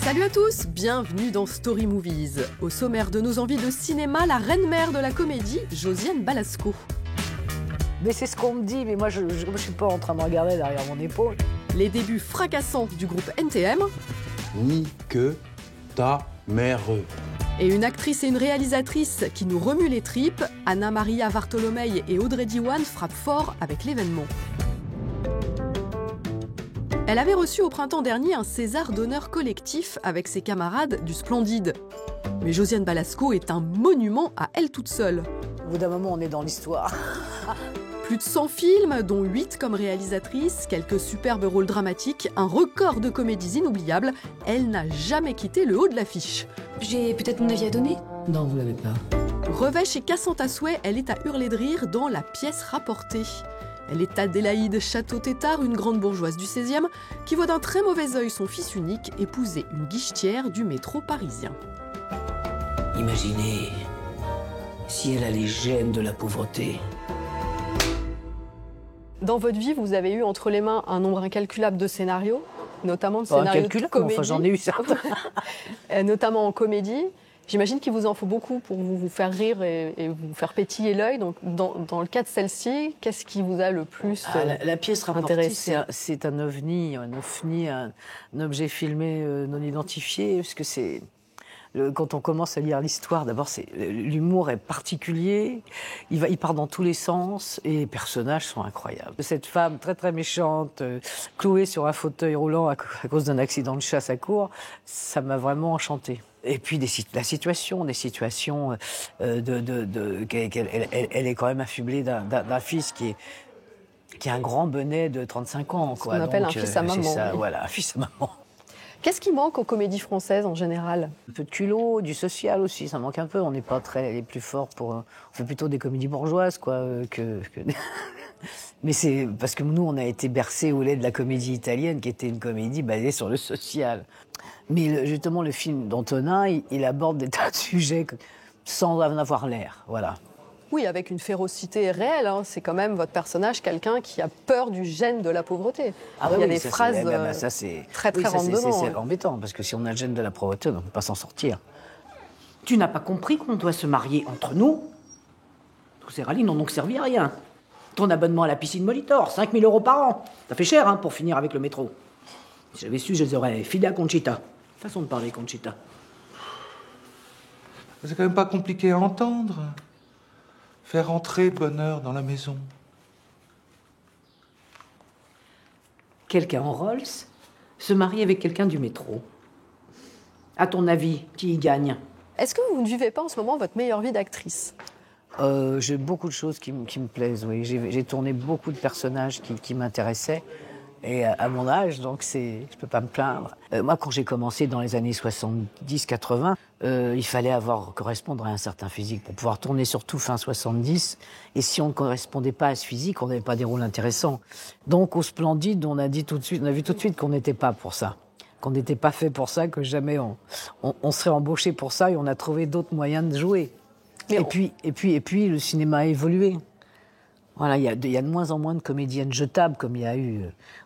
Salut à tous, bienvenue dans Story Movies. Au sommaire de nos envies de cinéma, la reine-mère de la comédie, Josiane Balasco. Mais c'est ce qu'on me dit, mais moi je suis pas en train de regarder derrière mon épaule. Les débuts fracassants du groupe NTM. Ni que ta mère. Et une actrice et une réalisatrice qui nous remuent les tripes, Anna Maria Bartolomei et Audrey Diwan frappent fort avec l'événement. Elle avait reçu au printemps dernier un César d'honneur collectif avec ses camarades du Splendide. Mais Josiane Balasco est un monument à elle toute seule. Au bout d'un moment, on est dans l'histoire. Plus de 100 films, dont 8 comme réalisatrice, quelques superbes rôles dramatiques, un record de comédies inoubliables, elle n'a jamais quitté le haut de l'affiche. J'ai peut-être mon avis à donner ? Non, vous l'avez pas. Revêche et cassante à souhait, elle est à hurler de rire dans La pièce rapportée. Elle est Adélaïde Château-Tétard, une grande bourgeoise du 16e, qui voit d'un très mauvais œil son fils unique épouser une guichetière du métro parisien. Imaginez si elle a les gènes de la pauvreté. Dans votre vie, vous avez eu entre les mains un nombre incalculable de scénarios, notamment de scénarios de comédie. Enfin, j'en ai eu certains. Notamment en comédie. J'imagine qu'il vous en faut beaucoup pour vous faire rire et vous faire pétiller l'œil. Donc, dans le cas de celle-ci, qu'est-ce qui vous a le plus la pièce rapportée, intéressé ? c'est un ovni, un objet filmé non identifié, parce que c'est... Quand on commence à lire l'histoire, d'abord, l'humour est particulier, il part dans tous les sens, et les personnages sont incroyables. Cette femme très très méchante, clouée sur un fauteuil roulant à cause d'un accident de chasse à court, ça m'a vraiment enchantée. Et puis des situations, elle est quand même affublée d'un fils qui est un grand benet de 35 ans. Ce qu'on appelle un fils à maman. C'est ça, oui. voilà, un fils à maman. Qu'est-ce qui manque aux comédies françaises en général ? Un peu de culot, du social aussi, ça manque un peu. On n'est pas les plus forts pour... On fait plutôt des comédies bourgeoises, quoi, que... Mais c'est parce que nous, on a été bercés au lait de la comédie italienne, qui était une comédie basée sur le social. Mais justement, le film d'Antonin, il aborde des tas de sujets sans en avoir l'air, voilà. Oui, avec une férocité réelle. Hein. C'est quand même votre personnage, quelqu'un qui a peur du gène de la pauvreté. Ah, il y a oui, des phrases très rentre-dedans. C'est embêtant, parce que si on a le gène de la pauvreté, on ne peut pas s'en sortir. Tu n'as pas compris qu'on doit se marier entre nous ? Tous ces rallyes n'ont donc servi à rien. Ton abonnement à la piscine Molitor, 5 000 € par an. Ça fait cher, hein, pour finir avec le métro. Si j'avais su, je les aurais filés à Conchita. Façon de parler, Conchita. C'est quand même pas compliqué à entendre. Faire entrer bonheur dans la maison. Quelqu'un en Rolls se marie avec quelqu'un du métro. À ton avis, qui y gagne ? Est-ce que vous ne vivez pas en ce moment votre meilleure vie d'actrice ? J'ai beaucoup de choses qui me plaisent, oui. J'ai tourné beaucoup de personnages qui m'intéressaient. Et à mon âge, donc je peux pas me plaindre. Moi, quand j'ai commencé dans les années 70-80, il fallait correspondre à un certain physique pour pouvoir tourner, surtout fin 70. Et si on ne correspondait pas à ce physique, on n'avait pas des rôles intéressants. Donc, au Splendide, on a vu tout de suite qu'on n'était pas pour ça. Qu'on n'était pas fait pour ça, que jamais on serait embauché pour ça, et on a trouvé d'autres moyens de jouer. Et puis, le cinéma a évolué. Voilà, il y a de moins en moins de comédiennes jetables, comme il y a eu,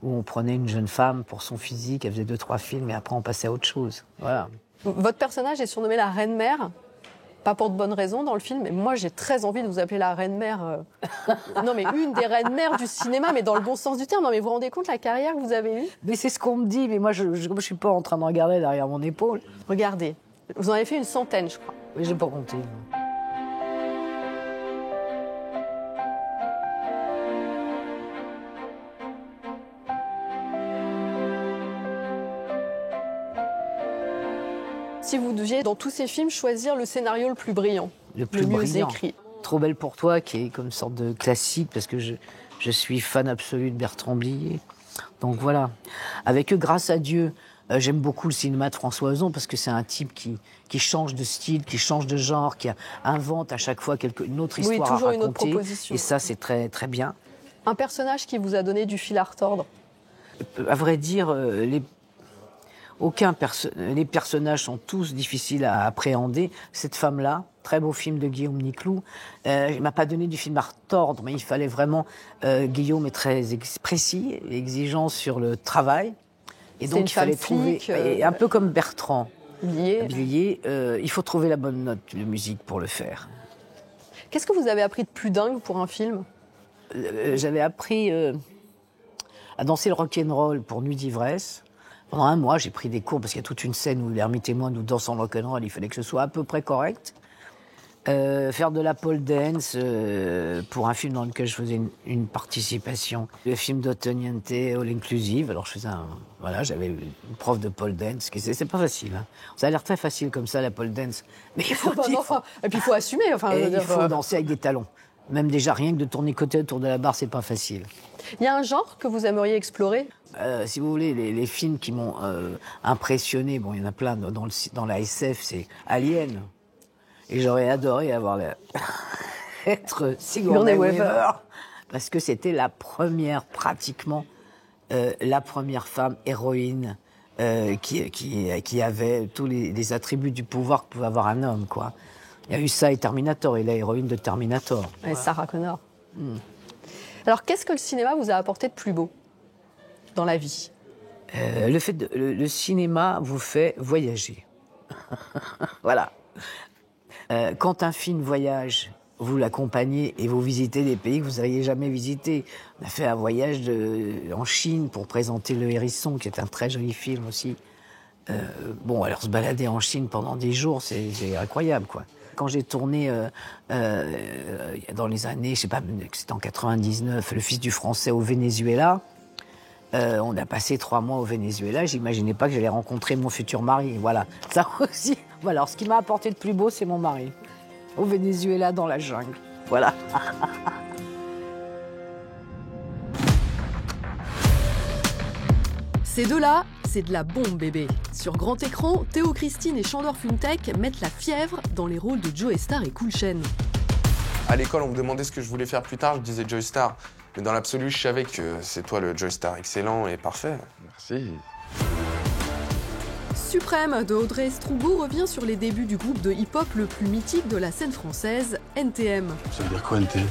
où on prenait une jeune femme pour son physique, elle faisait 2-3 films, et après on passait à autre chose. Voilà. Votre personnage est surnommé la Reine-Mère, pas pour de bonnes raisons dans le film, mais moi j'ai très envie de vous appeler la Reine-Mère. Non mais une des Reines-Mères du cinéma, mais dans le bon sens du terme. Non mais vous vous rendez compte la carrière que vous avez eue ? Mais c'est ce qu'on me dit, mais moi je suis pas en train de regarder derrière mon épaule. Regardez, vous en avez fait une centaine, je crois. Oui, j'ai pas compté. Si vous deviez, dans tous ces films, choisir le scénario le plus brillant, le mieux brillant. Écrit. Trop belle pour toi, qui est comme une sorte de classique, parce que je suis fan absolu de Bertrand Blier. Donc voilà. Avec eux, grâce à Dieu, j'aime beaucoup le cinéma de François Ozon, parce que c'est un type qui change de style, qui change de genre, qui invente à chaque fois une autre histoire à raconter. Une autre proposition. Et ça, c'est très, très bien. Un personnage qui vous a donné du fil à retordre ? À vrai dire, les personnages sont tous difficiles à appréhender. Cette femme-là, très beau film de Guillaume Niclou, il m'a pas donné du film à retordre, mais il fallait vraiment... Guillaume est très précis, exigeant sur le travail. Et C'est donc une il fallait femme trouver, flic, et un peu comme Bertrand Blier. Blier, il faut trouver la bonne note de musique pour le faire. Qu'est-ce que vous avez appris de plus dingue pour un film? J'avais appris à danser le rock'n'roll pour Nuit d'ivresse. Pendant un mois, j'ai pris des cours parce qu'il y a toute une scène où l'ermite et moi nous dansons le rock'n'roll. Il fallait que ce soit à peu près correct. Faire de la pole dance pour un film dans lequel je faisais une participation. Le film d'Ottoniente All Inclusive. Alors je faisais j'avais une prof de pole dance. C'est pas facile. Hein. Ça a l'air très facile comme ça, la pole dance. Mais il faut, Et puis il faut assumer. Enfin, il faut danser avec des talons. Même déjà, rien que de tourner côté autour de la barre, c'est pas facile. Il y a un genre que vous aimeriez explorer? Si vous voulez, les films qui m'ont impressionné, bon, il y en a plein dans la SF, c'est Alien. Et j'aurais adoré être Sigourney Weaver, parce que c'était pratiquement la première femme héroïne qui avait tous les attributs du pouvoir que pouvait avoir un homme, quoi. Il y a eu ça et Terminator, et la héroïne de Terminator. Et Sarah Connor. Alors, qu'est-ce que le cinéma vous a apporté de plus beau dans la vie? Le cinéma vous fait voyager. Voilà. Quand un film voyage, vous l'accompagnez et vous visitez des pays que vous n'aviez jamais visités. On a fait un voyage en Chine pour présenter Le Hérisson, qui est un très joli film aussi. Alors se balader en Chine pendant 10 jours, c'est incroyable, quoi. Quand j'ai tourné dans les années, je sais pas, c'était en 99, Le Fils du Français au Venezuela. On a passé 3 mois au Venezuela. J'imaginais pas que j'allais rencontrer mon futur mari. Voilà, ça aussi. Voilà, alors, ce qui m'a apporté de plus beau, c'est mon mari. Au Venezuela, dans la jungle. Voilà. Ces deux-là, c'est de la bombe, bébé. Sur grand écran, Théo Christine et Chandor Funtek mettent la fièvre dans les rôles de Joe Star et Cool Chain. À l'école, on me demandait ce que je voulais faire plus tard, je disais Joe Star. Mais dans l'absolu, je savais que c'est toi le Joe Star excellent et parfait. Merci. Suprême de Audrey Estrougo revient sur les débuts du groupe de hip-hop le plus mythique de la scène française, NTM. Ça veut dire quoi, NTM?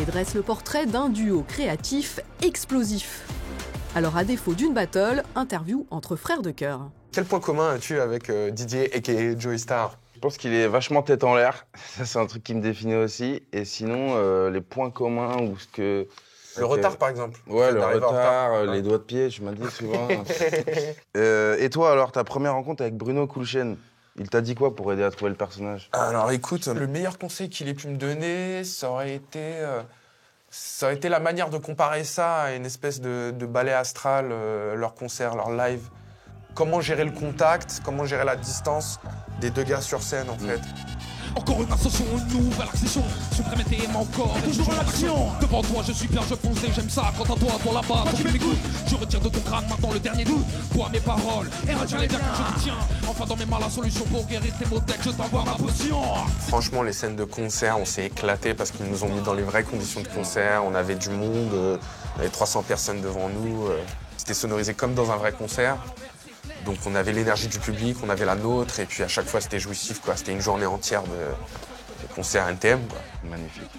Et dresse le portrait d'un duo créatif explosif. Alors à défaut d'une battle, interview entre frères de cœur. Quel point commun as-tu avec Didier aka Joe Star? Je pense qu'il est vachement tête en l'air. Ça, c'est un truc qui me définit aussi. Et sinon, les points communs ou ce que... Le retard, par exemple. Ouais, le retard, les doigts de pied, je m'en dis souvent. Et toi, alors, ta première rencontre avec Bruno Coolchen, il t'a dit quoi pour aider à trouver le personnage? Alors écoute, le meilleur conseil qu'il ait pu me donner, ça aurait été la manière de comparer ça à une espèce de ballet astral, leur concert, leur live. Comment gérer le contact, comment gérer la distance des deux gars sur scène, en fait. Encore une ascension, une nouvelle accession. Suprême et encore. Toujours en action. Devant toi, je suis bien, je fonce et j'aime ça. Quant à toi, toi là-bas, quand tu m'écoutes, je retire de ton crâne maintenant le dernier doute. Bois mes paroles et retiens les biens que je tiens. Enfin, dans mes mains, la solution pour guérir tes maux têtes, je t'envoie ma potion. Franchement, les scènes de concert, on s'est éclaté parce qu'ils nous ont mis dans les vraies conditions de concert. On avait du monde, on avait 300 personnes devant nous. C'était sonorisé comme dans un vrai concert. Donc on avait l'énergie du public, on avait la nôtre, et puis à chaque fois c'était jouissif, quoi. C'était une journée entière de concert NTM, quoi. Magnifique.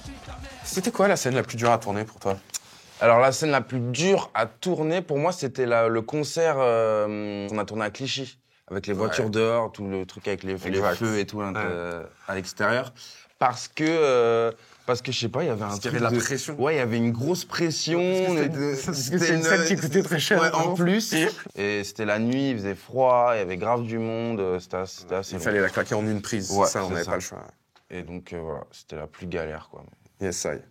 C'était quoi la scène la plus dure à tourner pour toi? Alors la scène la plus dure à tourner, pour moi, c'était le concert qu'on a tourné à Clichy, avec les voitures dehors, tout le truc avec les feux et tout à l'extérieur. Parce que je sais pas, il y avait un truc. Il y avait de la pression. Ouais, il y avait une grosse pression. C'était une scène qui coûtait très cher. Ouais, en plus. Et c'était la nuit, il faisait froid, il y avait grave du monde. C'était assez. Il fallait la claquer en une prise. Ouais, ça, on n'avait pas le choix. Et donc voilà, c'était la plus galère, quoi. Yes, ça y est.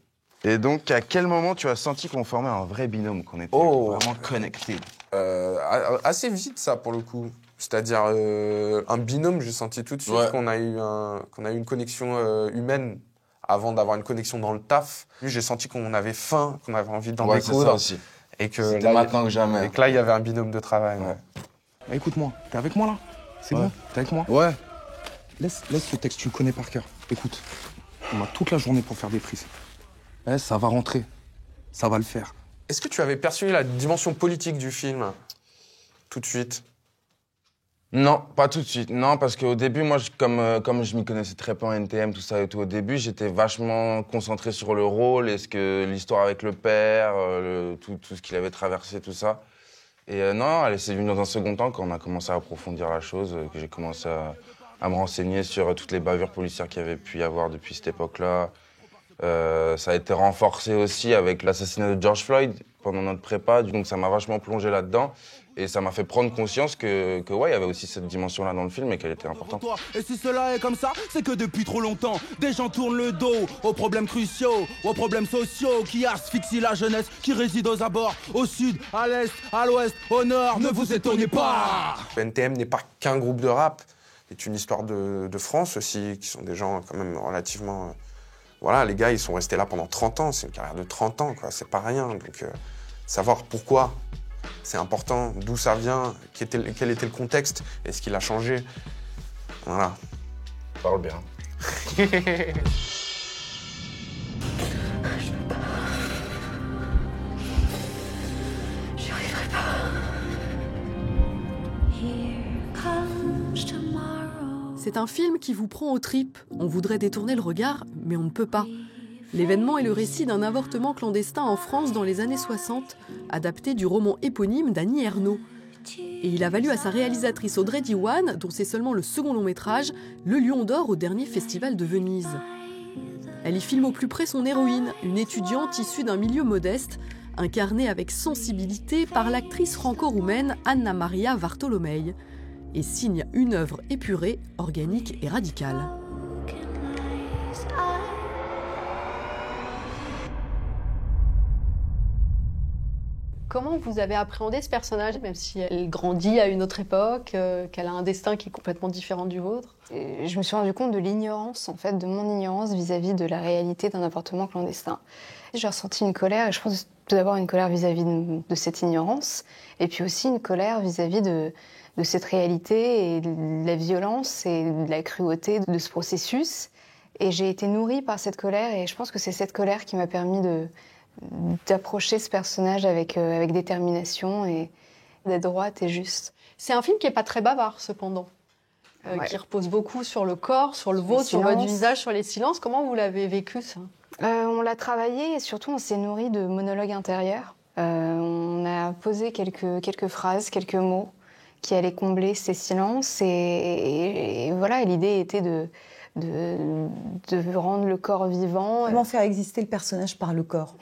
Et donc, à quel moment tu as senti qu'on formait un vrai binôme, qu'on était vraiment connectés? Assez vite, ça, pour le coup. C'est-à-dire un binôme, j'ai senti tout de suite qu'on a eu une connexion humaine avant d'avoir une connexion dans le taf. J'ai senti qu'on avait faim, qu'on avait envie d'en découdre. C'est ça aussi. Et que c'était maintenant que jamais. Et que là, il y avait un binôme de travail. Ouais. Bah, écoute-moi, t'es avec moi là? C'est bon? T'es avec moi? Ouais. Laisse ce texte, tu le connais par cœur. Écoute, on a toute la journée pour faire des prises. Ça va rentrer. Ça va le faire. Est-ce que tu avais perçu la dimension politique du film tout de suite? Non, pas tout de suite. Non, parce qu'au début, moi, comme je m'y connaissais très peu en NTM, tout ça et tout, au début, j'étais vachement concentré sur le rôle et l'histoire avec le père, tout ce qu'il avait traversé, tout ça. Et non, elle c'est venu dans un second temps quand on a commencé à approfondir la chose, que j'ai commencé à me renseigner sur toutes les bavures policières qu'il y avait pu y avoir depuis cette époque-là. Ça a été renforcé aussi avec l'assassinat de George Floyd pendant notre prépa, donc ça m'a vachement plongé là-dedans. Et ça m'a fait prendre conscience que ouais, il y avait aussi cette dimension-là dans le film et qu'elle était importante. Et si cela est comme ça, c'est que depuis trop longtemps, des gens tournent le dos aux problèmes cruciaux, aux problèmes sociaux qui asphyxient la jeunesse qui réside aux abords, au sud, à l'est, à l'ouest, au nord. Ne vous étonnez pas. NTM n'est pas qu'un groupe de rap, c'est une histoire de France aussi, qui sont des gens quand même relativement... Voilà, les gars, ils sont restés là pendant 30 ans, c'est une carrière de 30 ans, quoi, c'est pas rien. Donc, savoir pourquoi, c'est important, d'où ça vient, quel était le contexte, est-ce qu'il a changé. Voilà. Parle bien. J'y arriverai pas. C'est un film qui vous prend aux tripes. On voudrait détourner le regard, mais on ne peut pas. L'événement est le récit d'un avortement clandestin en France dans les années 60, adapté du roman éponyme d'Annie Ernaux. Et il a valu à sa réalisatrice Audrey Diwan, dont c'est seulement le second long métrage, le Lion d'Or au dernier festival de Venise. Elle y filme au plus près son héroïne, une étudiante issue d'un milieu modeste, incarnée avec sensibilité par l'actrice franco-roumaine Anna Maria Vartolomei, et signe une œuvre épurée, organique et radicale. Comment vous avez appréhendé ce personnage, même si elle grandit à une autre époque, qu'elle a un destin qui est complètement différent du vôtre? Et je me suis rendu compte de l'ignorance, en fait, de mon ignorance vis-à-vis de la réalité d'un avortement clandestin. J'ai ressenti une colère, et je pense tout d'abord une colère vis-à-vis de cette ignorance, et puis aussi une colère vis-à-vis de cette réalité et de la violence et de la cruauté de ce processus. Et j'ai été nourrie par cette colère, et je pense que c'est cette colère qui m'a permis d'approcher ce personnage avec détermination et d'être droite et juste. C'est un film qui n'est pas très bavard, cependant, qui repose beaucoup sur le corps, sur le vôtre, sur votre visage, sur les silences. Comment vous l'avez vécu, ça? On l'a travaillé et surtout on s'est nourri de monologues intérieurs. On a posé quelques phrases, quelques mots qui allaient combler ces silences et voilà, l'idée était de rendre le corps vivant. Comment faire exister le personnage par le corps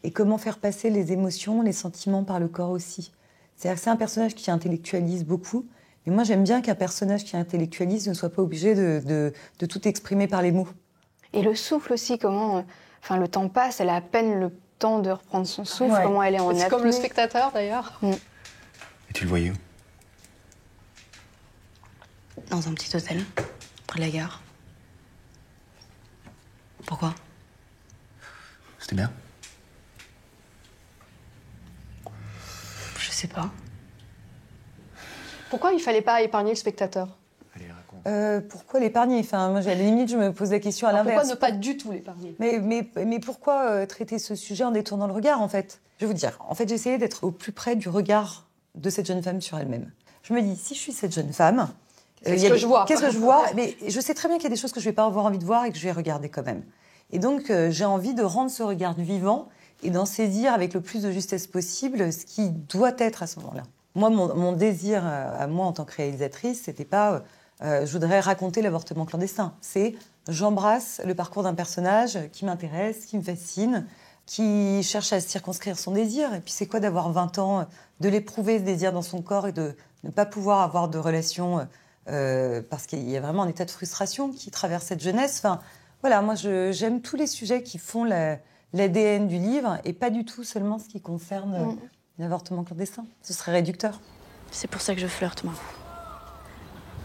et comment faire passer les émotions, les sentiments par le corps aussi. C'est-à-dire que c'est un personnage qui intellectualise beaucoup. Et moi, j'aime bien qu'un personnage qui intellectualise ne soit pas obligé de tout exprimer par les mots. Et le souffle aussi, comment... Enfin, le temps passe, elle a à peine le temps de reprendre son souffle, comment elle est en apnée. C'est comme le spectateur, d'ailleurs. Et tu le voyais où? Dans un petit hôtel, près de la gare. Pourquoi? C'était bien. Je sais pas. Pourquoi il fallait pas épargner le spectateur? Pourquoi l'épargner? Enfin, moi, à la limite, je me pose la question à l'inverse. Pourquoi ne pas du tout l'épargner? Mais pourquoi traiter ce sujet en détournant le regard, en fait? Je vais vous dire, en fait, j'ai essayé d'être au plus près du regard de cette jeune femme sur elle-même. Je me dis, si je suis cette jeune femme... Qu'est-ce que je vois? Qu'est-ce que je vois? Mais je sais très bien qu'il y a des choses que je vais pas avoir envie de voir et que je vais regarder quand même. Et donc, j'ai envie de rendre ce regard vivant et d'en saisir avec le plus de justesse possible ce qui doit être à ce moment-là. Moi, mon désir à moi en tant que réalisatrice, c'était pas... je voudrais raconter l'avortement clandestin. C'est j'embrasse le parcours d'un personnage qui m'intéresse, qui me fascine, qui cherche à circonscrire son désir. Et puis c'est quoi d'avoir 20 ans, de l'éprouver, ce désir dans son corps et de ne pas pouvoir avoir de relation parce qu'il y a vraiment un état de frustration qui traverse cette jeunesse. Enfin, voilà, moi j'aime tous les sujets qui font l'ADN du livre et pas du tout seulement ce qui concerne l'avortement clandestin. Ce serait réducteur. C'est pour ça que je flirte, moi.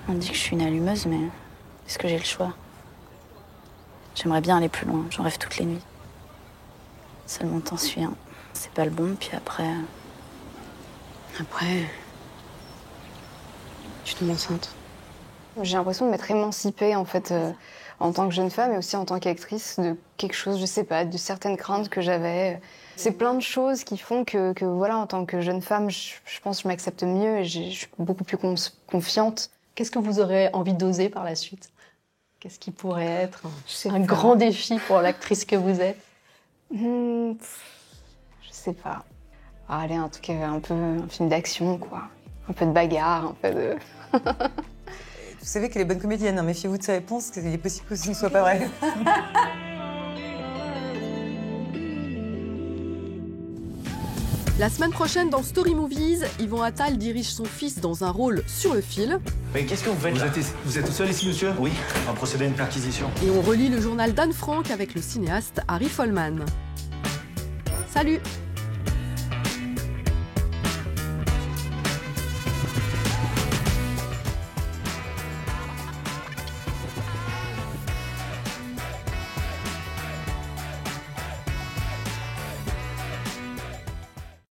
On dit que je suis une allumeuse, mais est-ce que j'ai le choix? J'aimerais bien aller plus loin, j'en rêve toutes les nuits. Seulement t'en suis un. C'est pas le bon, puis après... Après... Tu tombes enceinte. J'ai l'impression de m'être émancipée, en fait, en tant que jeune femme et aussi en tant qu'actrice, de quelque chose, je sais pas, de certaines craintes que j'avais. C'est plein de choses qui font que voilà, en tant que jeune femme, je pense que je m'accepte mieux et je suis beaucoup plus confiante. Qu'est-ce que vous aurez envie d'oser par la suite? Qu'est-ce qui pourrait être un grand défi pour l'actrice que vous êtes? Je sais pas. Ah, allez, un truc un film d'action, quoi. Un peu de bagarre, un peu de... Vous savez qu'elle est bonne comédienne, hein, méfiez-vous de ses réponses, il est possible que ce ne soit pas vrai. La semaine prochaine, dans Story Movies, Yvan Attal dirige son fils dans un rôle sur le fil. Mais qu'est-ce que vous faites là ? Vous êtes seul ici, monsieur ? Oui, on va procéder à une perquisition. Et on relit le journal d'Anne Frank avec le cinéaste Harry Folman. Salut!